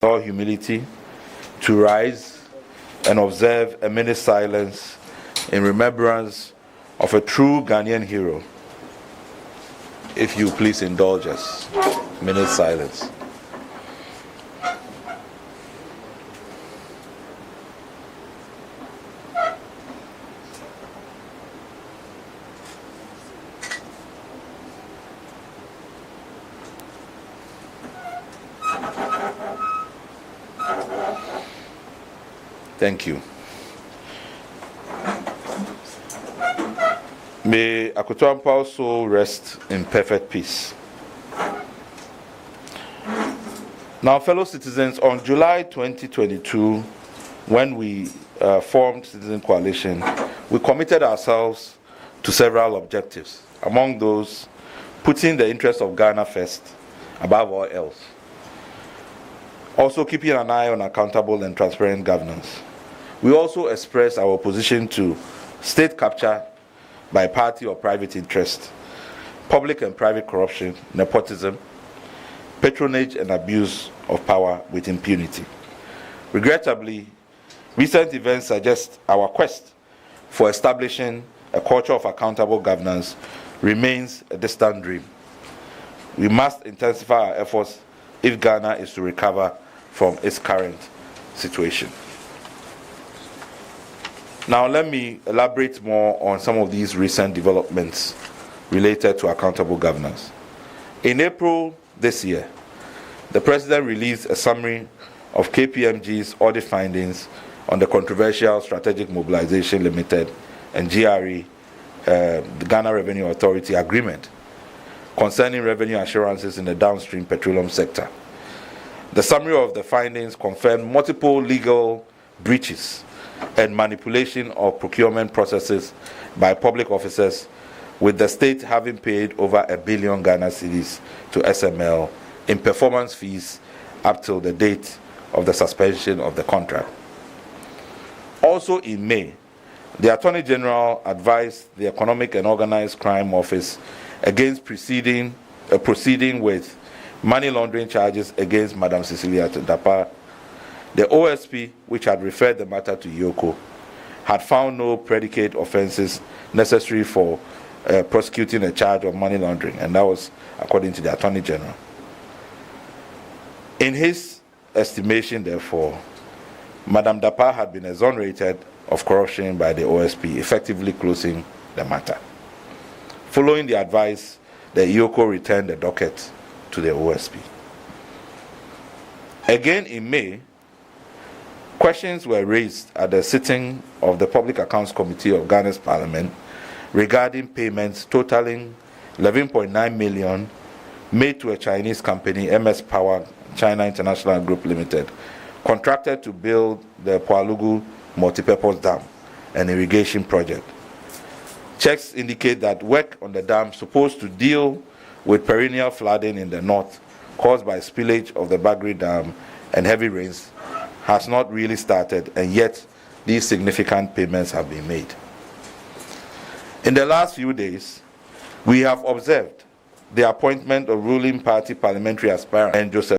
all humility to rise and observe a minute silence in remembrance of a true Ghanaian hero. If you please indulge us. Minute silence. Thank you. May Akoto Ampah's soul rest in perfect peace. Now, fellow citizens, on July 2022, when we formed Citizen Coalition, we committed ourselves to several objectives. Among those, putting the interests of Ghana first, above all else. Also keeping an eye on accountable and transparent governance. We also expressed our opposition to state capture by party or private interest, public and private corruption, nepotism, patronage and abuse of power with impunity. Regrettably, recent events suggest our quest for establishing a culture of accountable governance remains a distant dream. We must intensify our efforts if Ghana is to recover from its current situation. Now let me elaborate more on some of these recent developments related to accountable governance. In April this year, the President released a summary of KPMG's audit findings on the controversial Strategic Mobilization Limited and GRE, the Ghana Revenue Authority agreement concerning revenue assurances in the downstream petroleum sector. The summary of the findings confirmed multiple legal breaches and manipulation of procurement processes by public officers, with the state having paid over 1 billion Ghana cedis to SML in performance fees up till the date of the suspension of the contract. Also in May, the Attorney General advised the Economic and Organized Crime Office against proceeding with money laundering charges against Madam Cecilia Dapa. The OSP, which had referred the matter to Yoko, had found no predicate offenses necessary for prosecuting a charge of money laundering, and that was according to the Attorney General. In his estimation, therefore, Madam Dapa had been exonerated of corruption by the OSP, effectively closing the matter. Following the advice, the Yoko returned the docket to the OSP. Again in May, questions were raised at the sitting of the Public Accounts Committee of Ghana's Parliament regarding payments totaling 11.9 million made to a Chinese company, MS Power China International Group Limited, contracted to build the Poalugu multipurpose dam, an irrigation project. Checks indicate that work on the dam supposed to deal with perennial flooding in the north caused by spillage of the Bagri Dam and heavy rains has not really started, and yet these significant payments have been made. In the last few days, we have observed the appointment of ruling party parliamentary aspirant and Joseph